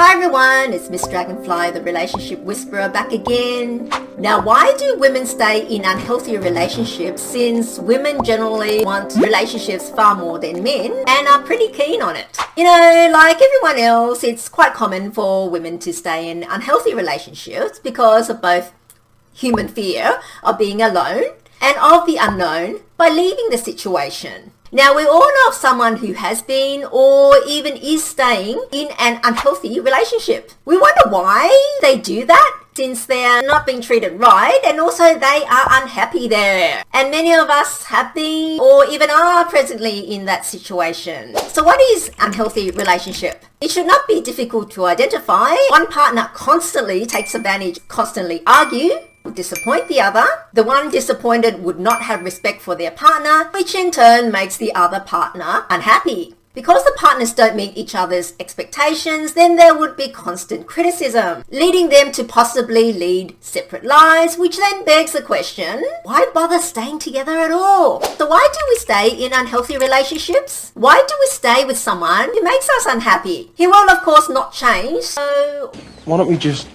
Hi everyone, it's Miss Dragonfly, the relationship whisperer, back again. Now, why do women stay in unhealthy relationships, since women generally want relationships far more than men and are pretty keen on it? You know, like everyone else, it's quite common for women to stay in unhealthy relationships because of both human fear of being alone and of the unknown by leaving the situation. Now, we all know of someone who has been or even is staying in an unhealthy relationship. We wonder why they do that, since they're not being treated right and also they are unhappy there. And many of us have been or even are presently in that situation. So what is unhealthy relationship? It should not be difficult to identify. One partner constantly takes advantage, constantly argue, would disappoint the other. The one disappointed would not have respect for their partner, which in turn makes the other partner unhappy. Because the partners don't meet each other's expectations, then there would be constant criticism, leading them to possibly lead separate lives, which then begs the question, why bother staying together at all? So why do we stay in unhealthy relationships? Why do we stay with someone who makes us unhappy? He will of course not change, so why don't we just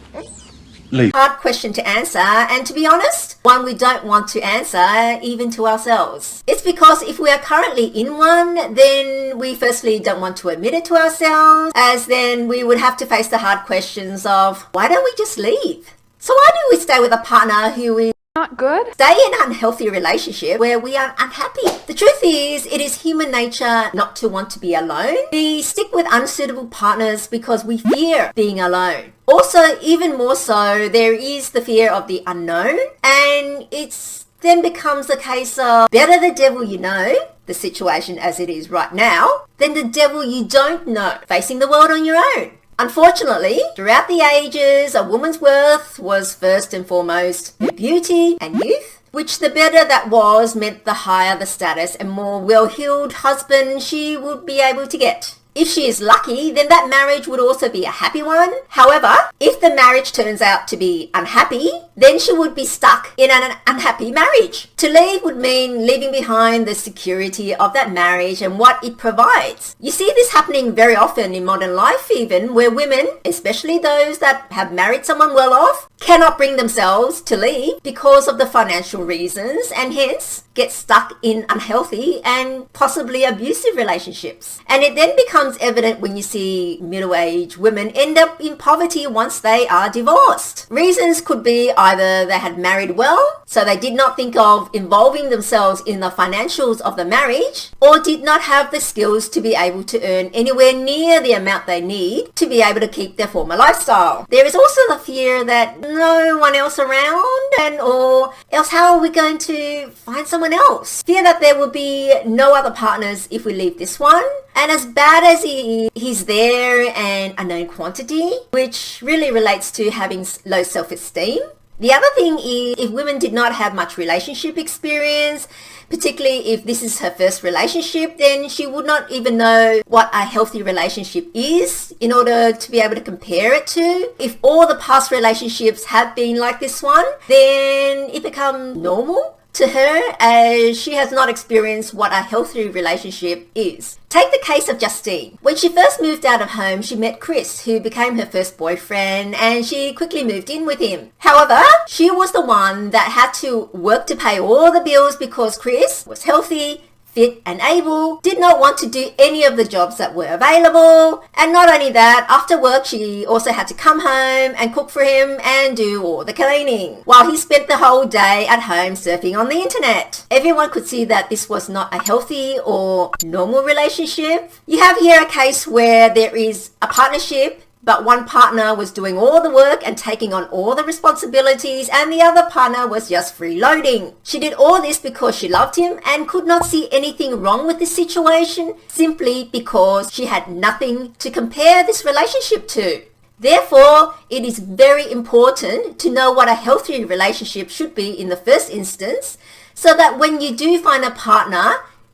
leave? Hard question to answer, and to be honest, one we don't want to answer even to ourselves. It's because if we are currently in one, then we firstly don't want to admit it to ourselves, as then we would have to face the hard questions of, why don't we just leave? So why do we stay with a partner who is not good? Stay in an unhealthy relationship where we are unhappy. The truth is, it is human nature not to want to be alone. We stick with unsuitable partners because we fear being alone. Also, even more so, there is the fear of the unknown, and it's then becomes a case of better the devil you know, the situation as it is right now, than the devil you don't know, facing the world on your own. Unfortunately, throughout the ages, a woman's worth was first and foremost her beauty and youth, which the better that was meant the higher the status and more well-heeled husband she would be able to get. If she is lucky, then that marriage would also be a happy one. However, if the marriage turns out to be unhappy, then she would be stuck in an unhappy marriage. To leave would mean leaving behind the security of that marriage and what it provides. You see this happening very often in modern life even, where women, especially those that have married someone well off, cannot bring themselves to leave because of the financial reasons and hence get stuck in unhealthy and possibly abusive relationships. And it then becomes evident when you see middle-aged women end up in poverty once they are divorced. Reasons could be either they had married well, so they did not think of involving themselves in the financials of the marriage, or did not have the skills to be able to earn anywhere near the amount they need to be able to keep their former lifestyle. There is also the fear that no one else around, and or else how are we going to find someone else? Fear that there will be no other partners if we leave this one. And as bad as he's there and unknown quantity, which really relates to having low self-esteem. The other thing is, if women did not have much relationship experience, particularly if this is her first relationship, then she would not even know what a healthy relationship is in order to be able to compare it to. If all the past relationships have been like this one, then it becomes normal to her, as she has not experienced what a healthy relationship is. Take the case of Justine. When she first moved out of home, she met Chris, who became her first boyfriend, and she quickly moved in with him. However, she was the one that had to work to pay all the bills because Chris was healthy, fit and able, did not want to do any of the jobs that were available. And not only that, after work she also had to come home and cook for him and do all the cleaning, while he spent the whole day at home surfing on the internet. Everyone could see that this was not a healthy or normal relationship. You have here a case where there is a partnership, but one partner was doing all the work and taking on all the responsibilities, and the other partner was just freeloading. She did all this because she loved him and could not see anything wrong with the situation, simply because she had nothing to compare this relationship to. Therefore, it is very important to know what a healthy relationship should be in the first instance, so that when you do find a partner,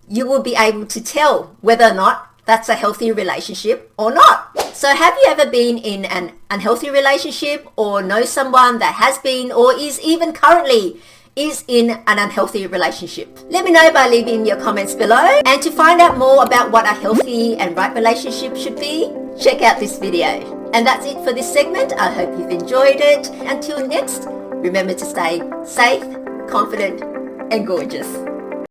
you will be able to tell whether or not that's a healthy relationship or not. So have you ever been in an unhealthy relationship, or know someone that has been or is even currently is in an unhealthy relationship? Let me know by leaving your comments below. And to find out more about what a healthy and right relationship should be, check out this video. And that's it for this segment. I hope you've enjoyed it. Until next, remember to stay safe, confident, and gorgeous.